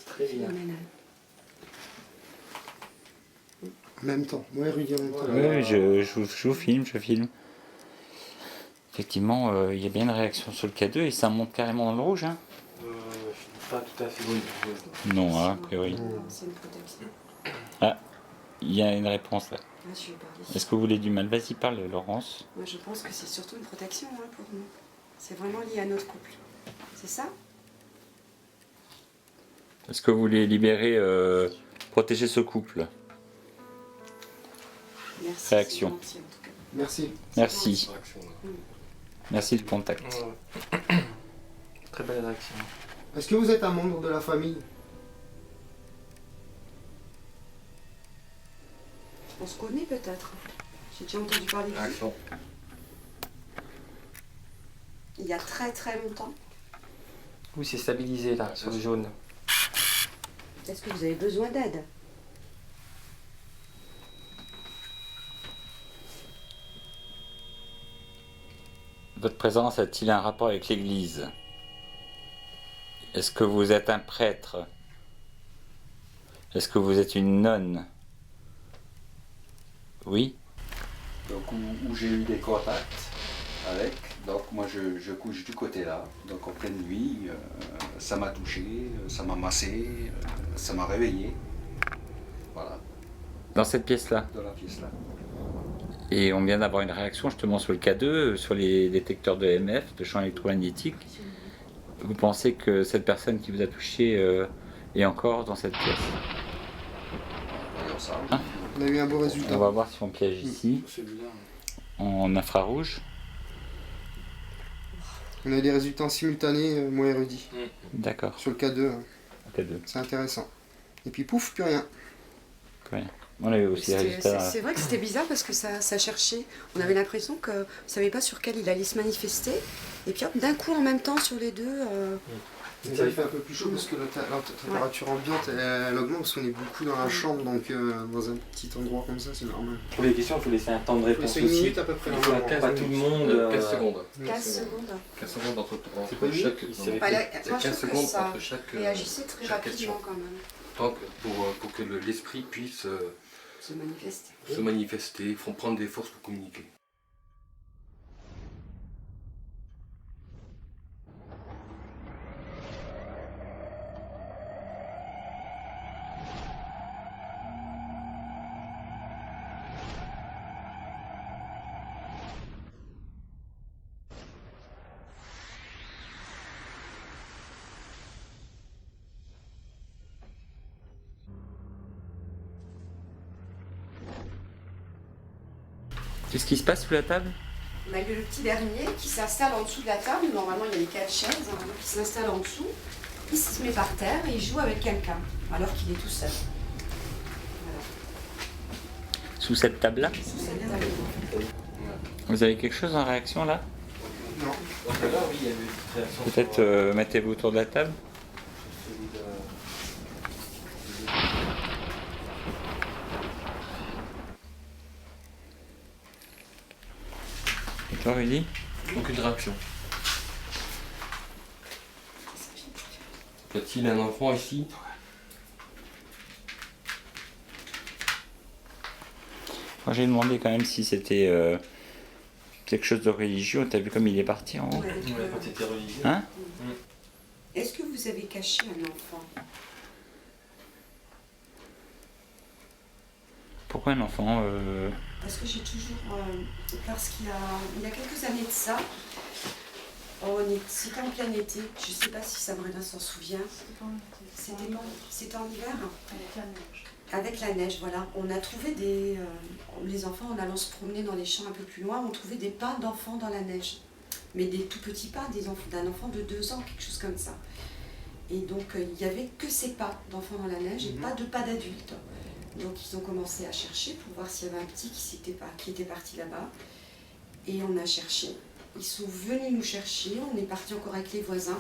Très bien. Phénoménal. En même temps. Ouais, Rudy, en même temps. Oui, je vous filme, je filme. Effectivement, il y a bien une réaction sur le K2 et ça monte carrément dans le rouge. Hein. Je suis pas tout à fait Non, hein, a priori. Non, c'est une protection. Il y a une réponse là. Ah, je vais parler. Est-ce que vous voulez du mal? Vas-y, parle, Laurence. Moi, je pense que c'est surtout une protection pour nous. C'est vraiment lié à notre couple. C'est ça? Est-ce que vous voulez libérer, protéger ce couple? Merci. Réaction. c'est gentil, en tout cas. Merci. Merci. Réaction, là. Merci le contact. Très belle réaction. Est-ce que vous êtes un membre de la famille? On se connaît peut-être. J'ai déjà entendu parler de lui. Réaction. Il y a très très longtemps. Oui, c'est stabilisé là, sur le jaune. Est-ce que vous avez besoin d'aide? Votre présence a-t-il un rapport avec l'Église? Est-ce que vous êtes un prêtre? Est-ce que vous êtes une nonne? Oui? Donc où j'ai eu des contacts avec, donc moi je couche du côté là, donc en pleine nuit, ça m'a touché, ça m'a massé, ça m'a réveillé, voilà, Dans cette pièce-là? dans la pièce là. Et on vient d'avoir une réaction justement sur le K2, sur les détecteurs de EMF, de champs électromagnétiques. Vous pensez que cette personne qui vous a touché est encore dans cette pièce? Voyons ça. Ah. On a eu un beau On résultat. va voir si on piège ici, Celui-là. en infrarouge. On a eu des résultats simultanés, moi et Rudy, D'accord, sur le K2. Hein. K2. C'est intéressant. Et puis pouf, plus rien. Ouais. On a eu aussi les résultats. C'est vrai que c'était bizarre parce que ça cherchait. On avait l'impression que on savait pas sur quel il allait se manifester. Et puis hop, d'un coup en même temps sur les deux. Il fait un peu plus chaud parce que la température ambiante elle augmente parce qu'on est beaucoup dans la chambre, donc dans un petit endroit comme ça, c'est normal. Pour les questions, il faut laisser un temps de réponse C'est une aussi. minute à peu près. Il faut normalement. pas tout le monde. 15 secondes. 15 secondes. 15 secondes entre C'est pas chaque. lui, il non, s'est Pas la- c'est moi, je 15 trouve que secondes ça entre chaque. réagissait très chaque rapidement question. quand même. Donc pour que l'esprit puisse Se manifester. se manifester, il faut prendre des forces pour communiquer. Qu'est-ce qui se passe sous la table? On a le petit dernier qui s'installe en dessous de la table. Normalement, il y a les 4 chaises. Donc il s'installe en dessous. Il se met par terre et il joue avec quelqu'un, alors qu'il est tout seul. Voilà. Sous cette table-là? Sous cette table. Vous avez quelque chose en réaction là? Non. Donc là, oui, il y a eu une réaction. Peut-être mettez-vous autour de la table. Et toi, Rudy? Aucune réaction. Y a-t-il un enfant ici? Moi j'ai demandé quand même si c'était quelque chose de religieux. T'as vu comme il est parti en haut? Ouais, Quand tu étais religieux. Hein? Est-ce que vous avez caché un enfant? Pourquoi un enfant Parce que j'ai toujours... parce qu'il y a quelques années de ça, c'était en plein été, je ne sais pas si Sabrina s'en souvient. C'était en hiver? Avec la neige, voilà. On a trouvé les enfants, en allant se promener dans les champs un peu plus loin, on trouvait des pas d'enfants dans la neige. Mais des tout petits pas, d'un enfant de 2 ans, quelque chose comme ça. Et donc, il n'y avait que ces pas d'enfants dans la neige et pas de pas d'adultes. Donc, ils ont commencé à chercher pour voir s'il y avait un petit qui était parti là-bas. Et on a cherché. Ils sont venus nous chercher, on est parti encore avec les voisins.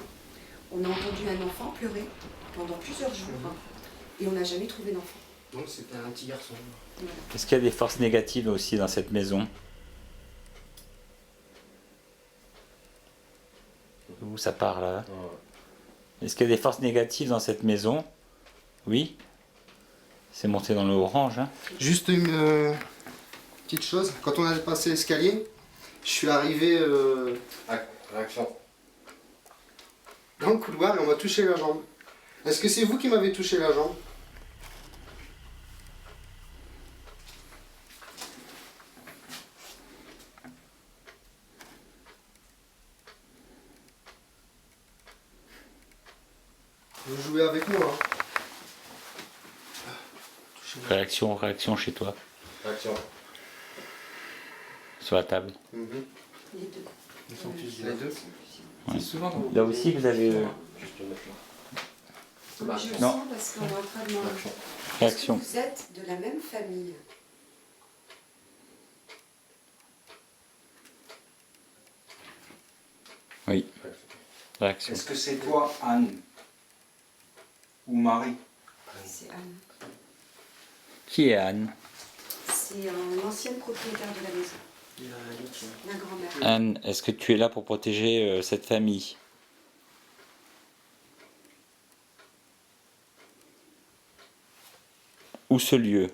On a entendu un enfant pleurer pendant plusieurs jours. Et on n'a jamais trouvé d'enfant. Donc c'était un petit garçon. Voilà. Est-ce qu'il y a des forces négatives aussi dans cette maison? Où ça part là? Est-ce qu'il y a des forces négatives dans cette maison? Oui? C'est monté dans le orange, hein? Juste une petite chose, quand on a passé l'escalier, je suis arrivé Réaction. dans le couloir et on m'a touché la jambe. Est-ce que c'est vous qui m'avez touché la jambe? Vous jouez avec moi, hein? Réaction chez toi, Réaction. sur la table. Les deux. Ils sont tous les deux. Ouais. Souvent dans Là aussi vous avez Juste le mettre là. Mais je le Non. sens parce qu'on est en train de manger. Réaction. réaction. Vous êtes de la même famille. Oui, réaction. Est-ce que c'est toi, Anne? Ou Marie? C'est Anne. Qui est Anne? C'est l'ancienne propriétaire de la maison. La grand-mère. Anne, est-ce que tu es là pour protéger cette famille? Ou ce lieu?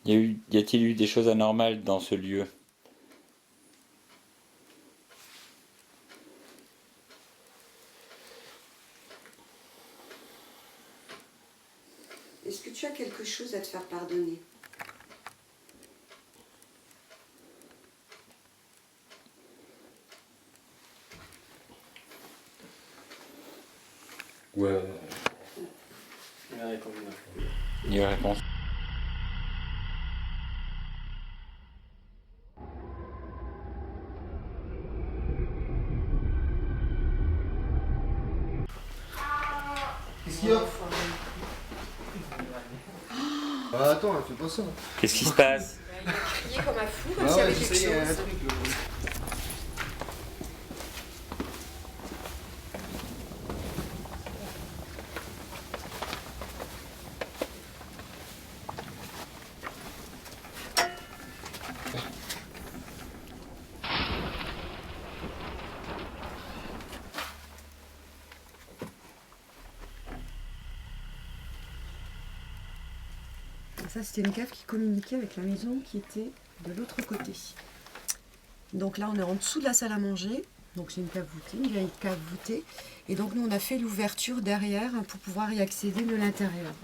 Y a-t-il eu des choses anormales dans ce lieu? Est-ce que tu as quelque chose à te faire pardonner? Ouais. Il a répondu non. Il y a une réponse. Qu'est-ce qu'il y a? Ah, attends, fais pas ça. Qu'est-ce qui se passe? Il a crié comme un fou, comme Ah s'il y ouais, avait je quelque sais, il y a un chose. truc. Ça, c'était une cave qui communiquait avec la maison qui était de l'autre côté. Donc là, on est en dessous de la salle à manger. Donc c'est une cave voûtée, une vieille cave voûtée. Et donc nous, on a fait l'ouverture derrière pour pouvoir y accéder de l'intérieur.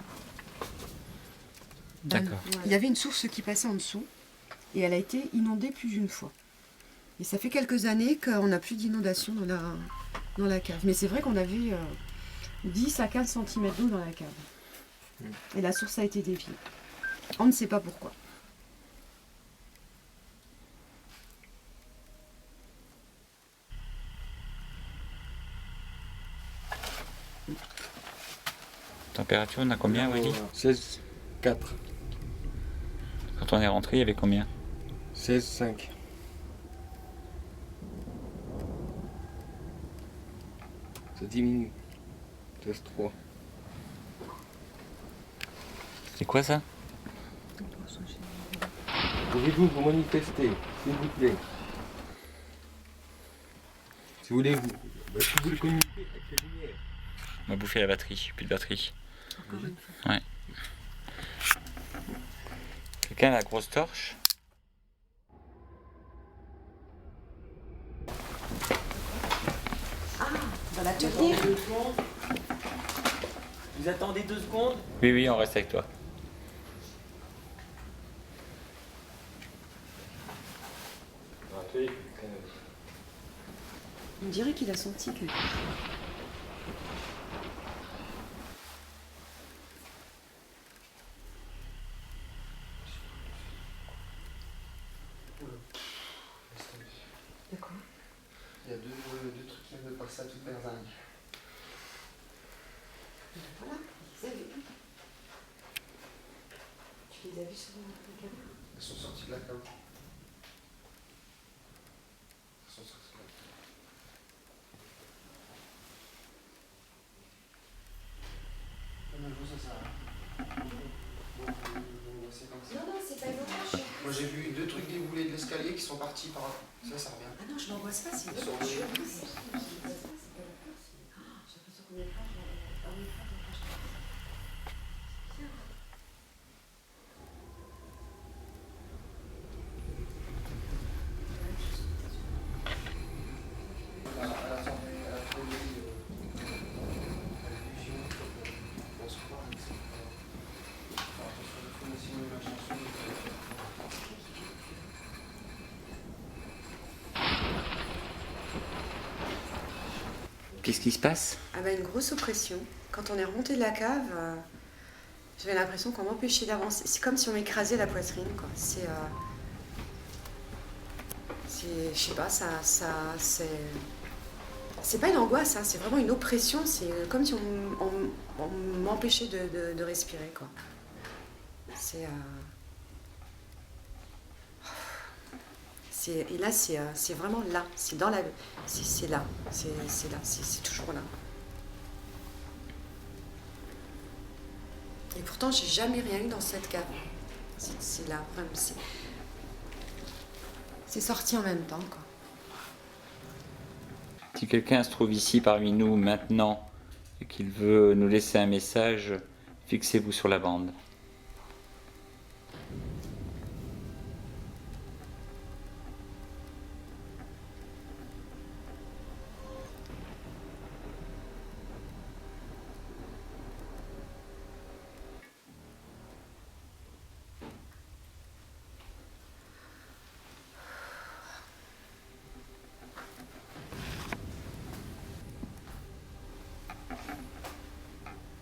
D'accord. Il y avait une source qui passait en dessous et elle a été inondée plus d'une fois. Et ça fait quelques années qu'on n'a plus d'inondation dans la cave. Mais c'est vrai qu'on a vu 10 à 15 cm d'eau dans la cave. Et la source a été déviée. On ne sait pas pourquoi. Température, on a combien, Willy? 16, 4. Quand on est rentré, il y avait combien? 16, 5. Ça diminue. 16, 3. C'est quoi ça? Pouvez-vous vous manifester, s'il vous plaît? Si vous voulez, si vous voulez communiquer avec la lumière. On m'a bouffé la batterie, plus de batterie. Ouais. Quelqu'un a la grosse torche? Dans l'atelier. Vous attendez 2 secondes? Oui, oui, on reste avec toi. On dirait qu'il a senti quelque chose. De quoi? Il y a deux trucs qui viennent de passer à toute berzingue. Voilà, ils les avaient vus. Tu les as vus sur la caméra? Elles sont sorties de la cave. Elles sont sorties de la cave. Mais bon, ça sert à rien. Bon, c'est comme ça. Non, c'est pas une orange. Moi j'ai vu 2 trucs déboulés de l'escalier qui sont partis par là. Ça revient. Ah non, je n'angoisse pas, c'est une Sur orange. le- Je n'angoisse pas, c'est pas la peur. J'ai l'impression qu'on est pas. Ah oui, À la fin, à la fin de l'illusion, on se croit, mais c'est pas. Enfin, attention, il faut aussi la chanson. Qu'est-ce qui se passe? Ah bah une grosse oppression. Quand on est remonté de la cave, j'avais l'impression qu'on m'empêchait d'avancer. C'est comme si on m'écrasait la poitrine, quoi. Je sais pas, c'est pas une angoisse, hein, c'est vraiment une oppression. C'est comme si on m'empêchait de respirer, quoi. Et là, c'est vraiment là. C'est dans la. C'est là. C'est là. C'est toujours là. Et pourtant, j'ai jamais rien eu dans cette cave. C'est là, vraiment. C'est sorti en même temps, quoi. Si quelqu'un se trouve ici parmi nous maintenant et qu'il veut nous laisser un message, fixez-vous sur la bande. Ça,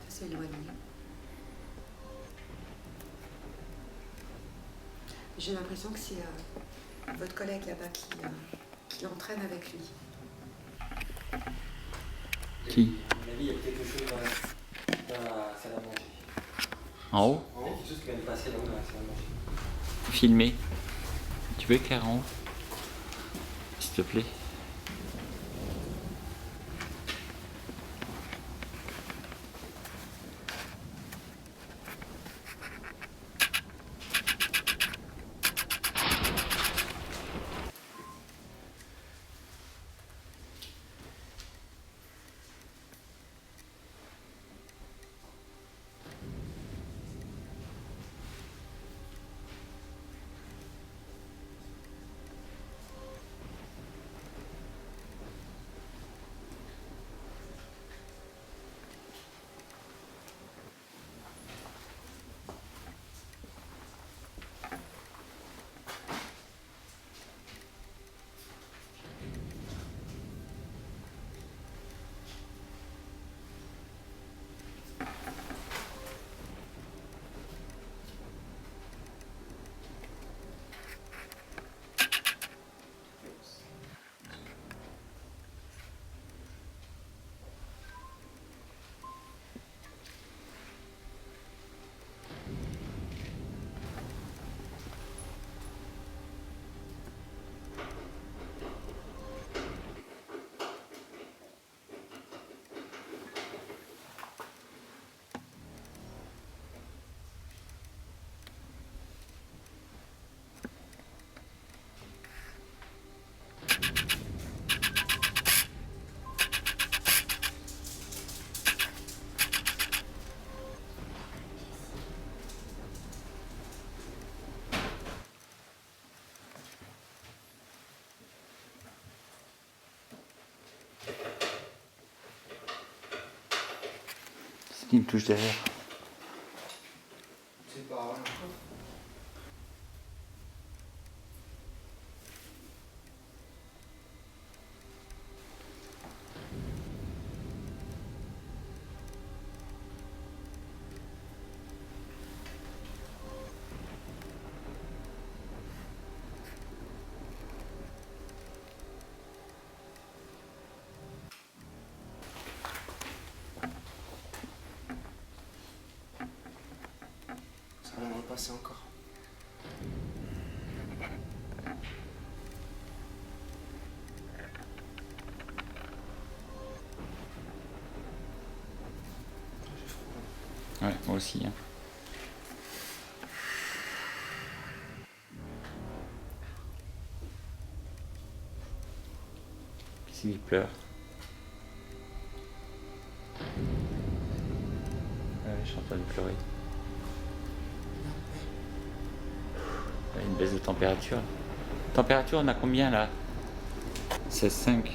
c'est éloigné. J'ai l'impression que c'est votre collègue là-bas qui l'entraîne avec lui. Qui? À mon avis, il y a quelque chose dans la salle à manger. En haut? Il y a quelque chose qui vient de passer là-haut dans la salle à manger. Filmé. Tu veux éclairer en haut? S'il te plaît. qui me touche derrière? C'est pas... Ça va me repasser encore. Ouais, moi aussi. Hein. S'il pleure. Ouais, je suis en train de pleurer. Une baisse de température. Température, on a combien là? 16,5.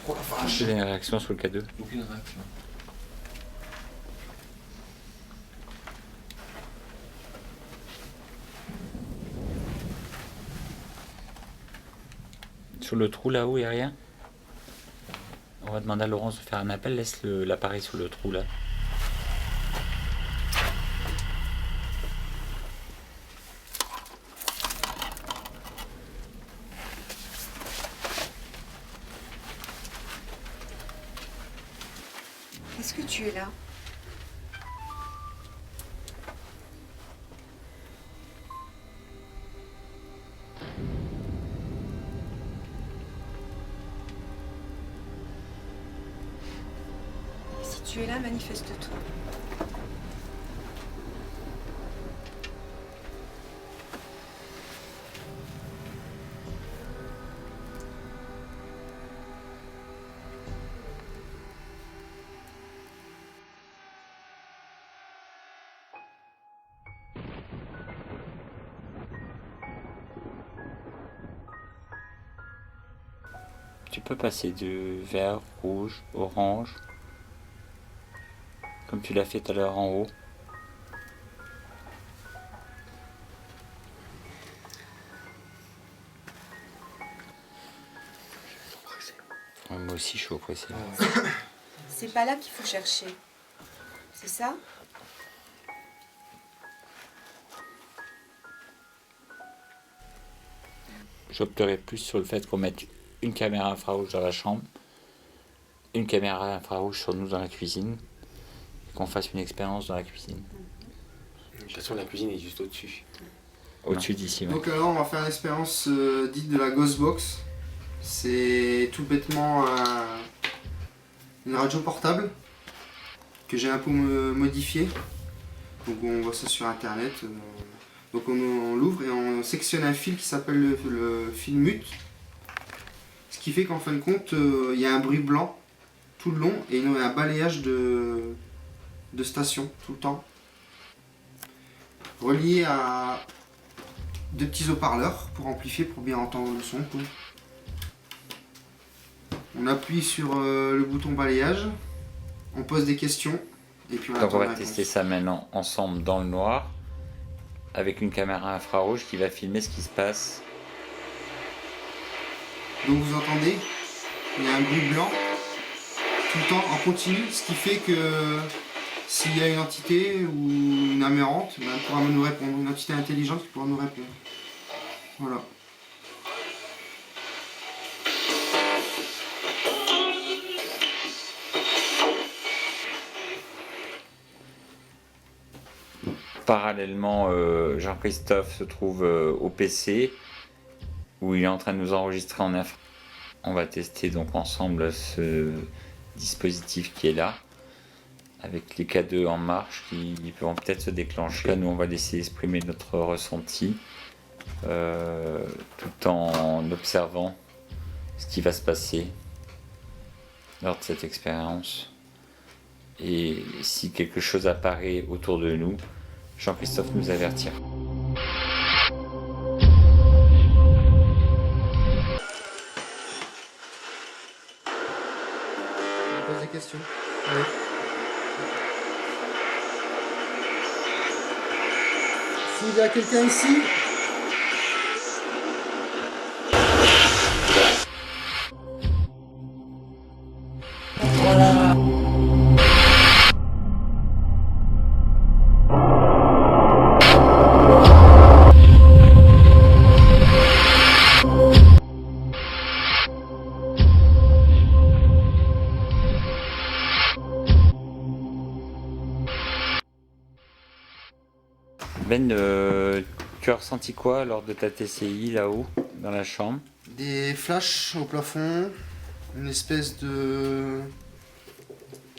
Oh la vache. J'ai une réaction sur le K2. Aucune réaction. Sur le trou là-haut, il n'y a rien. On va demander à Laurence de faire un appel. Laisse l'appareil sur le trou là. Est-ce que tu es là? Si tu es là, manifeste-toi. Tu peux passer de vert, rouge, orange, comme tu l'as fait tout à l'heure en haut. Ouais, moi aussi je suis oppressé. C'est pas là qu'il faut chercher. C'est ça? J'opterais plus sur le fait qu'on mette une caméra infrarouge dans la chambre, une caméra infrarouge sur nous dans la cuisine, et qu'on fasse une expérience dans la cuisine. De toute façon, la cuisine est juste au-dessus. Au-dessus d'ici. Ouais. Donc là, on va faire l'expérience dite de la Ghost Box. C'est tout bêtement une radio portable que j'ai un peu modifiée. Donc on voit ça sur internet. Donc on l'ouvre et on sectionne un fil qui s'appelle le fil mute. Ce qui fait qu'en fin de compte, il y a un bruit blanc tout le long et il y a un balayage de station tout le temps. Relié à deux petits haut-parleurs pour amplifier, pour bien entendre le son. Quoi. On appuie sur le bouton balayage, on pose des questions et puis on Donc attend on la va réponse. tester ça maintenant ensemble dans le noir, avec une caméra infrarouge qui va filmer ce qui se passe. Donc vous entendez, il y a un bruit blanc tout le temps en continu, ce qui fait que s'il y a une entité ou une âme errante, ben, elle pourra nous répondre, une entité intelligente qui pourra nous répondre. Voilà. Parallèlement, Jean-Christophe se trouve au PC où il est en train de nous enregistrer en info. On va tester donc ensemble ce dispositif qui est là, avec les K2 en marche qui pourront peut-être se déclencher. Là, nous, on va laisser exprimer notre ressenti tout en observant ce qui va se passer lors de cette expérience. Et si quelque chose apparaît autour de nous, Jean-Christophe nous avertira. On pose des questions. Oui. S'il y a quelqu'un ici, Ben, tu as ressenti quoi lors de ta TCI là-haut, dans la chambre? des flashs au plafond, une espèce de...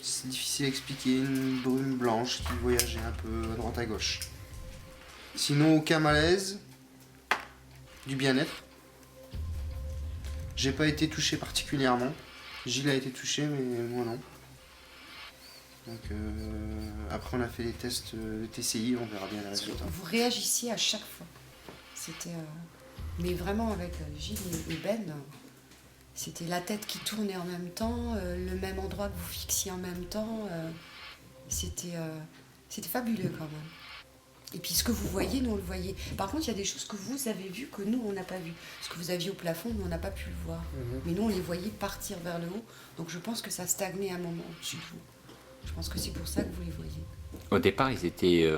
C'est difficile à expliquer, une brume blanche qui voyageait un peu à droite à gauche. Sinon, aucun malaise, du bien-être. J'ai pas été touché particulièrement. Gilles a été touché, mais moi non. Donc après on a fait les tests de TCI, on verra bien les résultats. Vous réagissiez à chaque fois. C'était... Mais vraiment avec Gilles et Ben, c'était la tête qui tournait en même temps, le même endroit que vous fixiez en même temps. C'était fabuleux quand même. Et puis ce que vous voyez, nous on le voyait. Par contre, il y a des choses que vous avez vues que nous on n'a pas vues. Ce que vous aviez au plafond, nous on n'a pas pu le voir. Mais nous on les voyait partir vers le haut. Donc je pense que ça stagnait un moment au-dessus de vous. Je pense que c'est pour ça que vous les voyez. Au départ, ils étaient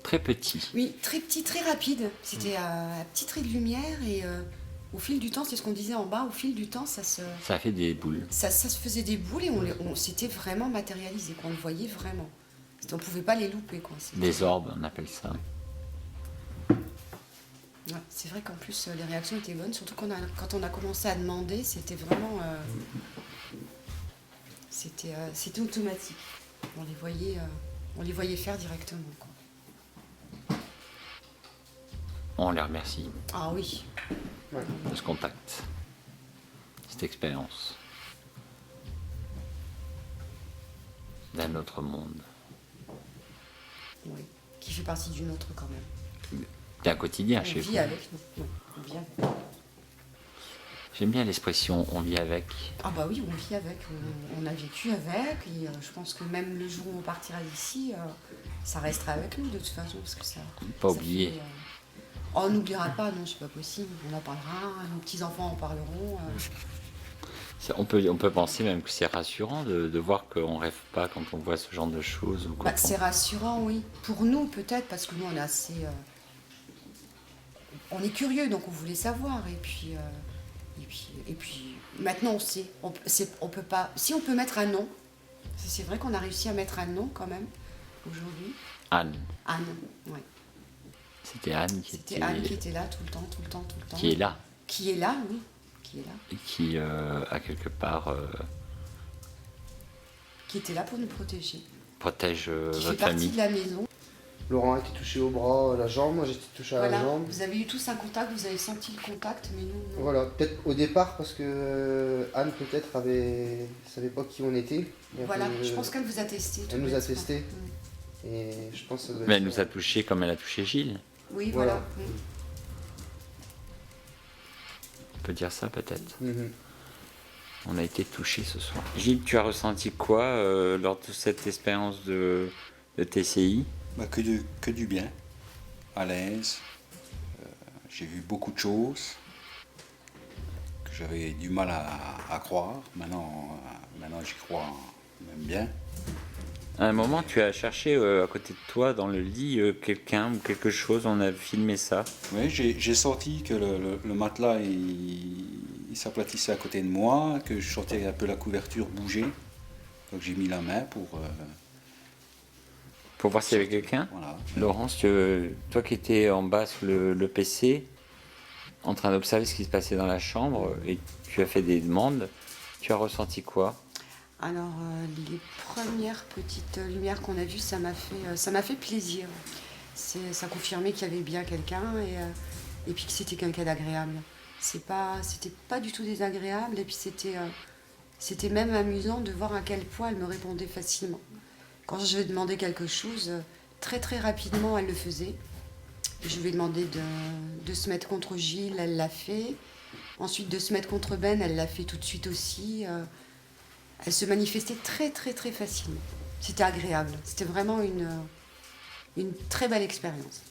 très petits. Oui, très petit, très rapide. C'était un petit trait de lumière et au fil du temps, c'est ce qu'on disait en bas, au fil du temps, ça se Ça fait des boules. faisait des boules et on s'était vraiment matérialisé, qu'on le voyait vraiment. On ne pouvait pas les louper. Quoi. Des orbes, on appelle ça. Ouais, c'est vrai qu'en plus, les réactions étaient bonnes, surtout quand on a commencé à demander, c'était vraiment... c'était automatique. On les voyait faire directement. Quoi. On les remercie Ah oui. de ce contact, cette expérience d'un autre monde, Oui. Qui fait partie du nôtre quand même. d'un quotidien On chez vit vous. avec nous. Oui, on vit avec. J'aime bien l'expression « on vit avec Ah bah oui, on vit avec. On a vécu avec. Et je pense que même le jour où on partira d'ici, ça restera avec nous de toute façon. Parce que ça, ». Pas ça oublier. fait, Oh, on n'oubliera pas, non, c'est pas possible. On en parlera, nos petits-enfants en parleront. On peut penser même que c'est rassurant de voir qu'on rêve pas quand on voit ce genre de choses. Ou quoi. Bah, c'est rassurant, oui. Pour nous, peut-être, parce que nous, on est assez... on est curieux, donc on voulait savoir. Et puis maintenant, on sait. On peut pas... Si on peut mettre un nom, c'est vrai qu'on a réussi à mettre un nom, quand même, aujourd'hui. Anne. Anne, oui. C'était Anne qui C'était Anne qui était là tout le temps. qui est là. Qui est là, oui. Qui est là. Et qui, à quelque part, Qui était là pour nous protéger. protège Qui fait votre partie famille. de la maison. Laurent a été touché au bras, à la jambe, moi j'ai été touché à la Voilà, jambe. vous avez eu tous un contact, vous avez senti le contact, mais nous, non. Voilà, peut-être au départ parce que Anne peut-être savait pas qui on était. Et Voilà, après, je pense qu'elle vous a testé. elle nous a bêtement. testé. Et je pense que ça doit Mais être elle nous a touché comme elle a touché Gilles. Oui, Voilà. voilà. On peut dire ça peut-être. Mhm. On a été touchés ce soir. Gilles, tu as ressenti quoi lors de cette expérience de TCI? Bah, que du bien, à l'aise. J'ai vu beaucoup de choses que j'avais du mal à croire. Maintenant j'y crois même bien. À un moment, tu as cherché à côté de toi, dans le lit, quelqu'un ou quelque chose, on a filmé ça. Oui, j'ai senti que le matelas il s'aplatissait à côté de moi, que je sentais un peu la couverture bouger. Donc j'ai mis la main Pour voir s'il y avait quelqu'un. voilà. Laurence, toi qui étais en bas sur le PC, en train d'observer ce qui se passait dans la chambre, et tu as fait des demandes, tu as ressenti quoi? Alors, les premières petites lumières qu'on a vues, ça m'a fait plaisir. Ça confirmait qu'il y avait bien quelqu'un et puis que c'était quelqu'un d'agréable. C'était pas du tout désagréable et puis c'était même amusant de voir à quel point elle me répondait facilement. Quand je lui ai demandé quelque chose, très très rapidement, elle le faisait. Je lui ai demandé de se mettre contre Gilles, elle l'a fait. Ensuite, de se mettre contre Ben, elle l'a fait tout de suite aussi. Elle se manifestait très très très facilement. C'était agréable. C'était vraiment une très belle expérience.